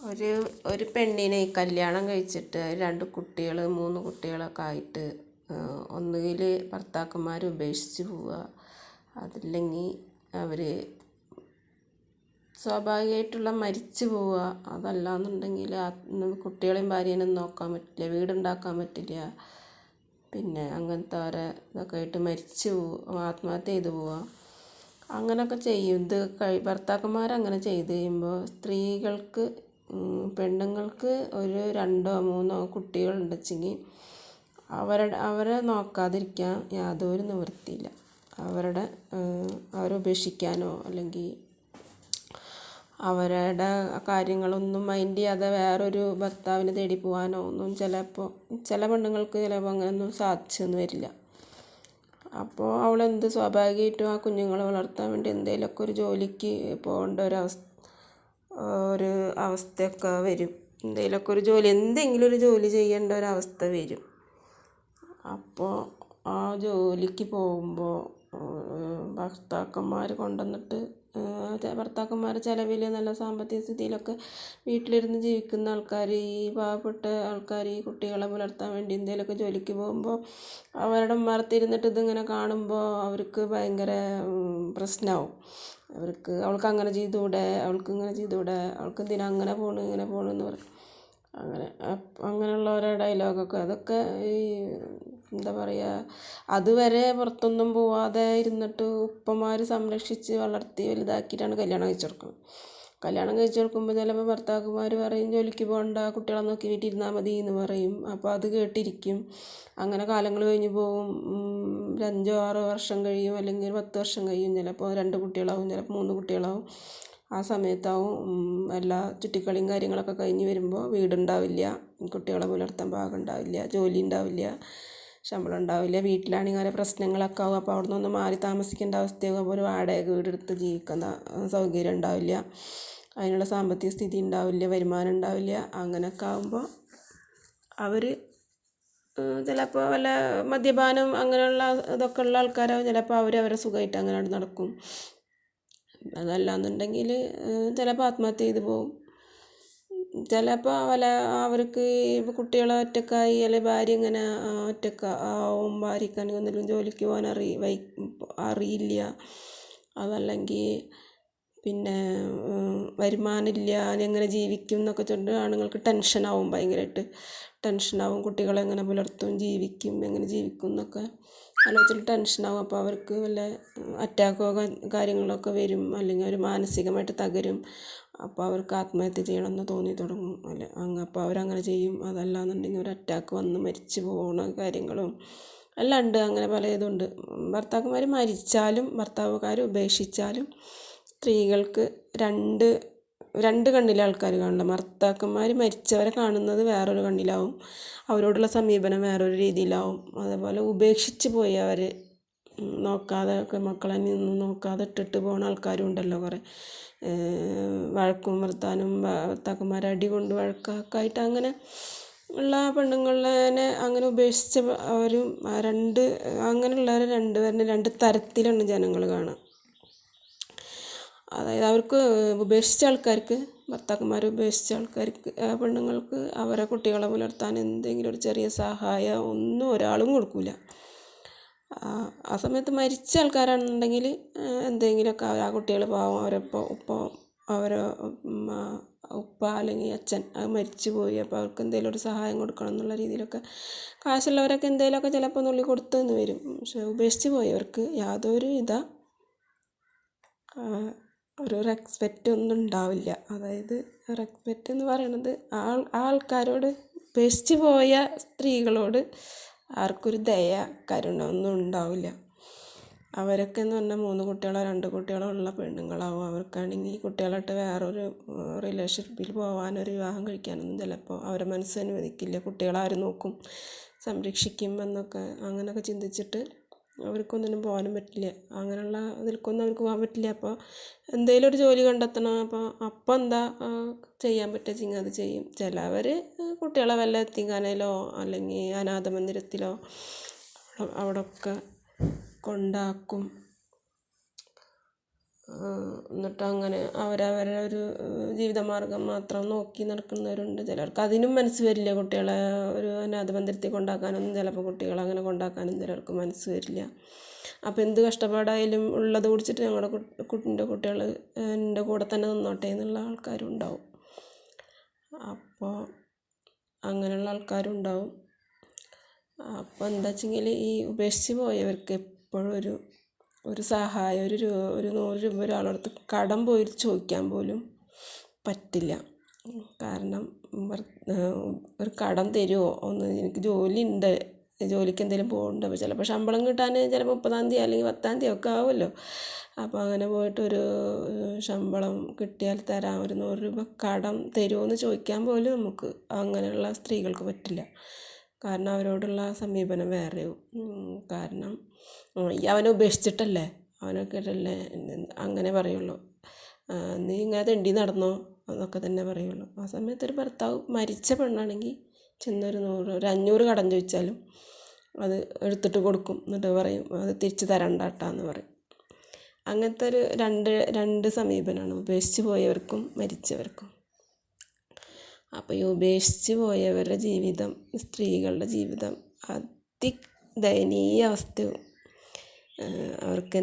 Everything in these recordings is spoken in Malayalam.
ഒരു ഒരു പെണ്ണിനെ കല്യാണം കഴിച്ചിട്ട് 2 കുട്ടികൾ 3 കുട്ടികളൊക്കെ ആയിട്ട് ഒന്നുകിൽ ഭർത്താക്കന്മാർ ഉപേക്ഷിച്ച് പോവുക, അതില്ലെങ്കിൽ അവർ സ്വാഭാവികമായിട്ടുള്ള മരിച്ചു പോവുക. അതല്ലാന്നുണ്ടെങ്കിൽ കുട്ടികളെയും ഭാര്യേനെയും നോക്കാൻ പറ്റില്ല, വീടുണ്ടാക്കാൻ പറ്റില്ല. പിന്നെ അങ്ങനത്തെ ഓരോ ഇതൊക്കെ ആയിട്ട് മരിച്ചു പോവുക, ആത്മഹത്യ ചെയ്തു പോവുക, അങ്ങനെയൊക്കെ ചെയ്യും. ഭർത്താക്കന്മാരങ്ങനെ ചെയ്ത് കഴിയുമ്പോൾ സ്ത്രീകൾക്ക് പെണ്ണുങ്ങൾക്ക് ഒരു 2 3 കുട്ടികളുണ്ടെച്ചെങ്കിൽ അവരെ നോക്കാതിരിക്കാൻ യാതൊരു നിവൃത്തിയില്ല. അവരെ ഉപേക്ഷിക്കാനോ അല്ലെങ്കിൽ അവരുടെ കാര്യങ്ങളൊന്നും മൈൻഡ് ചെയ്യാതെ വേറൊരു ഭർത്താവിനെ തേടി പോകാനോ ഒന്നും ചില പെണ്ണുങ്ങൾക്ക് ചിലപ്പോൾ അങ്ങനെയൊന്നും സാധിച്ചെന്ന് വരില്ല. അപ്പോൾ അവളെന്ത് സ്വാഭാവികമായിട്ടും ആ കുഞ്ഞുങ്ങളെ വളർത്താൻ വേണ്ടി എന്തെങ്കിലുമൊക്കെ ഒരു ജോലിക്ക് പോകേണ്ട ഒരു അവസ്ഥയൊക്കെ വരും. എന്തെങ്കിലും ഒരു ജോലി ചെയ്യേണ്ട ഒരവസ്ഥ വരും. അപ്പോൾ ആ ജോലിക്ക് പോകുമ്പോൾ ഭർത്താക്കന്മാർ ചിലവിൽ നല്ല സാമ്പത്തിക സ്ഥിതിയിലൊക്കെ വീട്ടിലിരുന്ന് ജീവിക്കുന്ന ആൾക്കാർ, ഈ പാവപ്പെട്ട ആൾക്കാർ ഈ കുട്ടികളെ പുലർത്താൻ വേണ്ടി എന്തെങ്കിലുമൊക്കെ ജോലിക്ക് പോകുമ്പോൾ അവരുടെ ഉമ്മറത്തിരുന്നിട്ട് ഇതിങ്ങനെ കാണുമ്പോൾ അവർക്ക് ഭയങ്കര പ്രശ്നമാവും. അവൾക്ക് അങ്ങനെ ചെയ്തുകൂടെ, ഇങ്ങനെ ചെയ്തുകൂടെ, അവൾക്ക് എന്തിനാ അങ്ങനെ പോണു ഇങ്ങനെ പോണെന്ന് പറയും. അങ്ങനെയുള്ള ഓരോ ഡയലോഗൊക്കെ അതൊക്കെ ഈ എന്താ പറയുക, അതുവരെ പുറത്തൊന്നും പോവാതെ ഇരുന്നിട്ട് ഉപ്പമാർ സംരക്ഷിച്ച് വളർത്തി വലുതാക്കിയിട്ടാണ് കല്യാണം കഴിച്ചു കൊടുക്കുന്നത്. കല്യാണം കഴിച്ചു കൊടുക്കുമ്പോൾ ചിലപ്പോൾ ഭർത്താക്കന്മാർ പറയും ജോലിക്ക് പോകണ്ട, കുട്ടികളെ നോക്കി വീട്ടിലിരുന്നാൽ മതി എന്ന് പറയും. അപ്പോൾ അത് കേട്ടിരിക്കും. അങ്ങനെ കാലങ്ങൾ കഴിഞ്ഞ് പോകും. 5 6 വർഷം കഴിയും, അല്ലെങ്കിൽ 10 വർഷം കഴിയും. ചിലപ്പോൾ 2 കുട്ടികളാവും, ചിലപ്പോൾ 3 കുട്ടികളാവും. ആ സമയത്താവും എല്ലാ ചുറ്റിക്കളിയും കാര്യങ്ങളൊക്കെ കഴിഞ്ഞ് വരുമ്പോൾ വീടുണ്ടാവില്ല, കുട്ടികളെ പുലർത്താൻ പാകം ഉണ്ടാവില്ല, ജോലി ഉണ്ടാവില്ല, ശമ്പളം ഉണ്ടാവില്ല, വീട്ടിലാണെങ്കിൽ ഓരോ പ്രശ്നങ്ങളൊക്കെ ആവും. അപ്പോൾ അവിടെ നിന്നൊന്ന് മാറി താമസിക്കേണ്ട അവസ്ഥയാകും. അപ്പോൾ ഒരു വാടക വീടെടുത്ത് ജീവിക്കുന്ന സൗകര്യം ഉണ്ടാവില്ല, അതിനുള്ള സാമ്പത്തിക സ്ഥിതി ഉണ്ടാവില്ല, വരുമാനം ഉണ്ടാവില്ല. അങ്ങനെയൊക്കെ ആകുമ്പോൾ അവർ ചിലപ്പോൾ വല്ല മദ്യപാനം അങ്ങനെയുള്ള ഇതൊക്കെ ഉള്ള ആൾക്കാരാവും. ചിലപ്പോൾ അവരെ സുഖമായിട്ട് അങ്ങനെ നടക്കും. അതല്ലാന്നുണ്ടെങ്കിൽ ചിലപ്പോൾ ആത്മഹത്യ ചെയ്ത് പോവും. ചിലപ്പോൾ അവർക്ക് കുട്ടികളെ ഒറ്റക്കായി, അല്ലെങ്കിൽ ഭാര്യ ഇങ്ങനെ ഒറ്റക്കാവും, ഭാര്യക്കാണെങ്കിൽ എന്തെങ്കിലും ജോലിക്ക് പോകാൻ അറിയില്ല, അതല്ലെങ്കിൽ പിന്നെ വരുമാനമില്ല, എങ്ങനെ ജീവിക്കും എന്നൊക്കെ ചൊല്ലിട്ട് ആണുങ്ങൾക്ക് ടെൻഷനാവും, ഭയങ്കരമായിട്ട് ടെൻഷനാവും. കുട്ടികളെ എങ്ങനെ പുലർത്തും, എങ്ങനെ ജീവിക്കും എന്നൊക്കെ ആലോചിച്ചിട്ട് ടെൻഷനാവും. അപ്പോൾ അവർക്ക് വല്ല അറ്റാക്കോ കാര്യങ്ങളൊക്കെ വരും, അല്ലെങ്കിൽ അവർ മാനസികമായിട്ട് തകരും. അപ്പോൾ അവർക്ക് ആത്മഹത്യ ചെയ്യണമെന്ന് തോന്നി തുടങ്ങും. അപ്പോൾ അവരങ്ങനെ ചെയ്യും. അതല്ലാന്നുണ്ടെങ്കിൽ ഒരു അറ്റാക്ക് വന്ന് മരിച്ചു പോകുന്ന കാര്യങ്ങളും എല്ലാം ഉണ്ട്. അങ്ങനെ പല ഇതുണ്ട്. ഭർത്താക്കന്മാർ മരിച്ചാലും ഭർത്താവുകാർ ഉപേക്ഷിച്ചാലും സ്ത്രീകൾക്ക് രണ്ട് കണ്ണിലെ ആൾക്കാർ കാണില്ല. ഭർത്താക്കന്മാർ മരിച്ചവരെ കാണുന്നത് വേറൊരു കണ്ണിലാവും, അവരോടുള്ള സമീപനം വേറൊരു രീതിയിലാവും. അതേപോലെ ഉപേക്ഷിച്ച് പോയവർ നോക്കാതെ മക്കളെ ഒന്നും നോക്കാതെ ഇട്ടിട്ട് പോകുന്ന ആൾക്കാരും ഉണ്ടല്ലോ കുറേ. വഴക്കും വർത്താനും, ഭർത്താക്കന്മാരെ അടി കൊണ്ട് വഴക്കൊക്കെ ആയിട്ട് അങ്ങനെ ഉള്ള പെണ്ണുങ്ങളെ അങ്ങനെ ഉപേക്ഷിച്ച അവരും അങ്ങനെയുള്ളവരെ രണ്ടുപേരും 2 തരത്തിലാണ് ജനങ്ങൾ കാണുക. അതായത് അവർക്ക് ഉപേക്ഷിച്ച ആൾക്കാർക്ക്, ഭർത്താക്കന്മാരെ ഉപേക്ഷിച്ച ആൾക്കാർക്ക്, പെണ്ണുങ്ങൾക്ക് അവരെ കുട്ടികളെ പുലർത്താൻ എന്തെങ്കിലും ഒരു ചെറിയ സഹായം ഒന്നും ഒരാളും കൊടുക്കില്ല. ആ സമയത്ത് മരിച്ച ആൾക്കാരാണെന്നുണ്ടെങ്കിൽ എന്തെങ്കിലുമൊക്കെ ആ കുട്ടികൾ പാവം അവരെ ഉപ്പ അല്ലെങ്കിൽ അച്ഛൻ അത് മരിച്ചു പോയി, അപ്പോൾ അവർക്ക് എന്തെങ്കിലും ഒരു സഹായം കൊടുക്കണം എന്നുള്ള രീതിയിലൊക്കെ കാശുള്ളവരൊക്കെ എന്തെങ്കിലുമൊക്കെ ചിലപ്പോൾ നുള്ളി കൊടുത്തെന്ന് വരും. പക്ഷെ ഉപേക്ഷിച്ച് പോയവർക്ക് യാതൊരു ഒരു റെസ്പെക്റ്റ് ഒന്നും ഉണ്ടാവില്ല. അതായത് റെസ്പെക്റ്റ് എന്ന് പറയണത് ആൾക്കാരോട്, ഉപേക്ഷിച്ച് പോയ സ്ത്രീകളോട് ആർക്കൊരു ദയ കരുണ ഒന്നും ഉണ്ടാവില്ല. അവരൊക്കെ എന്ന് പറഞ്ഞാൽ 3 കുട്ടികളോ 2 കുട്ടികളോ ഉള്ള പെണ്ണുങ്ങളാവും. അവർക്കാണെങ്കിൽ കുട്ടികളായിട്ട് വേറൊരു റിലേഷൻഷിപ്പിൽ പോകാനൊരു വിവാഹം കഴിക്കാനൊന്നും ചിലപ്പോൾ അവരെ മനസ്സ് അനുവദിക്കില്ല. കുട്ടികളാരും നോക്കും, സംരക്ഷിക്കും എന്നൊക്കെ അങ്ങനെയൊക്കെ ചിന്തിച്ചിട്ട് അവർക്കൊന്നിനും പോകാനും പറ്റില്ല. അങ്ങനെയുള്ള ഇതിൽക്കൊന്നും അവർക്ക് പോകാൻ പറ്റില്ല. അപ്പോൾ എന്തെങ്കിലും ഒരു ജോലി കണ്ടെത്തണം. അപ്പോൾ എന്താ ചെയ്യാൻ പറ്റുക അത് ചെയ്യും. ചിലവർ കുട്ടികളെ വല്ല എത്തിങ്ങാനയിലോ അല്ലെങ്കിൽ അനാഥ മന്ദിരത്തിലോ അവിടെയൊക്കെ കൊണ്ടാക്കും. എന്നിട്ട് അങ്ങനെ അവരവരുടെ ഒരു ജീവിതമാർഗം മാത്രം നോക്കി നടക്കുന്നവരുണ്ട്. ചിലർക്ക് അതിനും മനസ്സ് വരില്ല. കുട്ടികളെ ഒരു അനാഥ മന്ദിരത്തിൽ കൊണ്ടാക്കാനൊന്നും ചിലപ്പോൾ കുട്ടികളെ അങ്ങനെ കൊണ്ടാക്കാനും ചിലർക്ക് മനസ്സ് വരില്ല. അപ്പോൾ എന്ത് കഷ്ടപ്പാടായാലും ഉള്ളത് കുടിച്ചിട്ട് ഞങ്ങളുടെ എൻ്റെ കുട്ടികൾ എൻ്റെ കൂടെ തന്നെ നിന്നോട്ടെ എന്നുള്ള ആൾക്കാരും ഉണ്ടാവും. അപ്പോൾ അങ്ങനെയുള്ള ആൾക്കാരും ഉണ്ടാവും. അപ്പോൾ എന്താ വെച്ചെങ്കിൽ ഈ ഉപേക്ഷിച്ച് പോയവർക്ക് എപ്പോഴും ഒരു സഹായം, ഒരു 100 രൂപ ഒരാളടുത്ത് കടം പോയി ചോദിക്കാൻ പോലും പറ്റില്ല. കാരണം ഒരു കടം തരുമോ, ഒന്ന് എനിക്ക് ജോലി ഉണ്ട്, ജോലിക്ക് എന്തെങ്കിലും പോകുന്നുണ്ട്, അപ്പോൾ ചിലപ്പോൾ ശമ്പളം കിട്ടാൻ ചിലപ്പോൾ 30-ാം തീയതി അല്ലെങ്കിൽ 10-ാം തീയതി ഒക്കെ ആവുമല്ലോ. അപ്പോൾ അങ്ങനെ പോയിട്ടൊരു ശമ്പളം കിട്ടിയാൽ തരാം, ഒരു 100 രൂപ കടം തരുമോ എന്ന് ചോദിക്കാൻ പോലും നമുക്ക് അങ്ങനെയുള്ള സ്ത്രീകൾക്ക് പറ്റില്ല. കാരണം അവരോടുള്ള സമീപനം വേറെയാവും. കാരണം അവനെ ഉപേക്ഷിച്ചിട്ടല്ലേ, അവനൊക്കെ അല്ലേ അങ്ങനെ പറയുള്ളൂ. നീ ഇങ്ങനെ തെണ്ടി നടന്നോ എന്നൊക്കെ തന്നെ പറയുള്ളൂ. ആ സമയത്ത് ഒരു ഭർത്താവ് മരിച്ച പെണ്ണാണെങ്കിൽ ചെന്നൊരു 500 കടം ചോദിച്ചാലും അത് എടുത്തിട്ട് കൊടുക്കും. എന്നിട്ട് പറയും അത് തിരിച്ച് തരണ്ടാട്ടാന്ന് പറയും. അങ്ങനത്തെ ഒരു രണ്ട് സമീപനമാണ് ഉപേക്ഷിച്ച് പോയവർക്കും മരിച്ചവർക്കും. അപ്പോൾ ഈ ഉപേക്ഷിച്ച് പോയവരുടെ ജീവിതം, സ്ത്രീകളുടെ ജീവിതം ദയനീയ അവസ്ഥയും. അവർക്ക്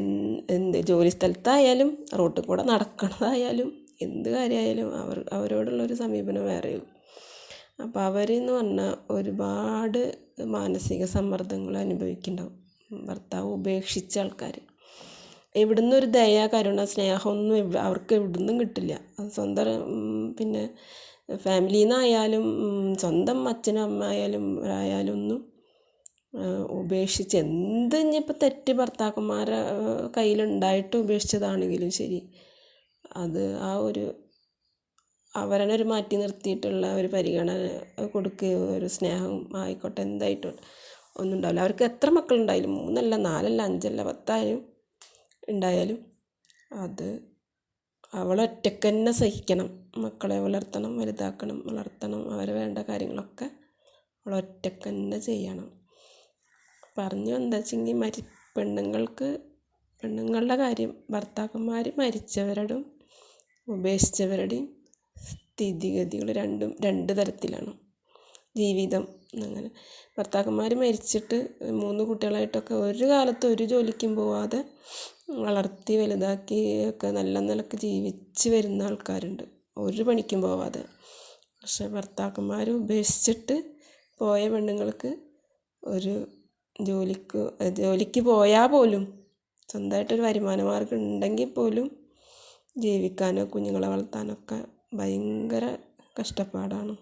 എന്ത് ജോലി സ്ഥലത്തായാലും റോട്ടിൽ കൂടെ നടക്കണതായാലും എന്ത് കാര്യമായാലും അവരോടുള്ളൊരു സമീപനം വേറെയും. അപ്പോൾ അവരെന്ന് പറഞ്ഞാൽ ഒരുപാട് മാനസിക സമ്മർദ്ദങ്ങൾ അനുഭവിക്കുന്നുണ്ടാവും. ഭർത്താവ് ഉപേക്ഷിച്ച ആൾക്കാർ എവിടുന്ന് ഒരു ദയ, കരുണ, സ്നേഹമൊന്നും അവർക്ക് എവിടുന്നും കിട്ടില്ല. സ്വന്തം പിന്നെ ഫാമിലിയിൽ നിന്നായാലും സ്വന്തം അച്ഛനും അമ്മ ആയാലും ഒന്നും ഉപേക്ഷിച്ച് എന്ത് ഇനിയിപ്പോൾ തെറ്റ് ഭർത്താക്കന്മാരെ കയ്യിലുണ്ടായിട്ട് ഉപേക്ഷിച്ചതാണെങ്കിലും ശരി, അത് ആ ഒരു അവരെ ഒരു മാറ്റി നിർത്തിയിട്ടുള്ള ഒരു പരിഗണന കൊടുക്കുകയോ ഒരു സ്നേഹം ആയിക്കോട്ടെ എന്തായിട്ടും ഒന്നും ഉണ്ടാവില്ല. അവർക്ക് എത്ര മക്കളുണ്ടായാലും 3 അല്ല 4 അല്ല 5 അല്ല 10 ആയാലും ഉണ്ടായാലും അത് അവളൊറ്റയ്ക്ക് തന്നെ സഹിക്കണം. മക്കളെ വളർത്തണം, വളർത്തണം, അവരെ വേണ്ട കാര്യങ്ങളൊക്കെ അവളൊറ്റയ്ക്ക് തന്നെ ചെയ്യണം. പറഞ്ഞു എന്താ വെച്ചെങ്കിൽ പെണ്ണുങ്ങളുടെ കാര്യം ഭർത്താക്കന്മാർ മരിച്ചവരുടെയും ഉപേക്ഷിച്ചവരുടെയും സ്ഥിതിഗതികൾ രണ്ട് തരത്തിലാണ്. ജീവിതം അങ്ങനെ ഭർത്താക്കന്മാർ മരിച്ചിട്ട് 3 കുട്ടികളായിട്ടൊക്കെ ഒരു കാലത്ത് ഒരു ജോലിക്കും പോവാതെ വളർത്തി വലുതാക്കി ഒക്കെ നല്ല നിലക്ക് ജീവിച്ച് വരുന്ന ആൾക്കാരുണ്ട്, ഒരു പണിക്കും പോവാതെ. പക്ഷെ ഭർത്താക്കന്മാർ ഉപേക്ഷിച്ചിട്ട് പോയ പെണ്ണുങ്ങൾക്ക് ഒരു ജോലിക്ക് പോയാൽ പോലും സ്വന്തമായിട്ടൊരു വരുമാന മാർഗ്ഗം ഉണ്ടെങ്കിൽ പോലും ജീവിക്കാനോ കുഞ്ഞുങ്ങളെ വളർത്താനൊക്കെ ഭയങ്കര കഷ്ടപ്പാടാണ്.